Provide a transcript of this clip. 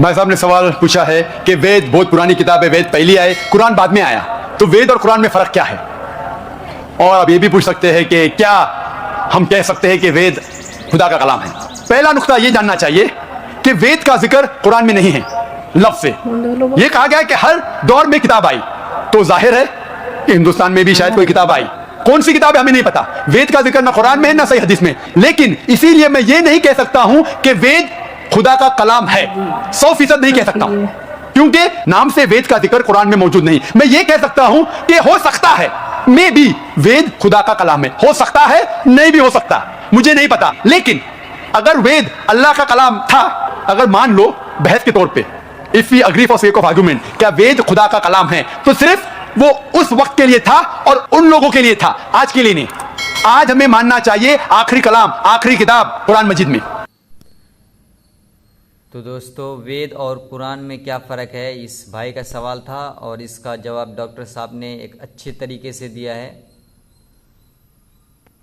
भाई साहब ने सवाल पूछा है कि वेद बहुत पुरानी किताब है, वेद पहले आए, कुरान बाद में आया, तो वेद और कुरान में फर्क क्या है। और आप ये भी पूछ सकते हैं कि क्या हम कह सकते हैं कि वेद खुदा का कलाम है। पहला नुक्ता ये जानना चाहिए कि वेद का जिक्र कुरान में नहीं है लफ्ज से। ये कहा गया कि हर दौर में किताब आई, तो जाहिर है कि हिंदुस्तान में भी शायद कोई किताब आई। कौन सी किताब है हमें नहीं पता। वेद का जिक्र ना कुरान में है ना सही हदीस में, लेकिन इसीलिए मैं ये नहीं कह सकता हूं कि वेद खुदा का कलाम है। 100% नहीं कह सकता हूं, क्योंकि नाम से वेद का जिक्र कुरान में मौजूद नहीं। मैं ये कह सकता हूं कि हो सकता है, मे बी वेद खुदा का कलाम है, हो सकता है, नहीं भी हो सकता, मुझे नहीं पता। लेकिन अगर वेद अल्लाह का कलाम था, अगर मान लो बहस के तौर पे, if we agree for sake of argument, क्या वेद खुदा का कलाम है, तो सिर्फ वो उस वक्त के लिए था और उन लोगों के लिए था, आज के लिए नहीं। आज हमें मानना चाहिए आखिरी कलाम, आखिरी किताब कुरान मजीद में। तो दोस्तों, वेद और कुरान में क्या फ़र्क है, इस भाई का सवाल था और इसका जवाब डॉक्टर साहब ने एक अच्छे तरीके से दिया है।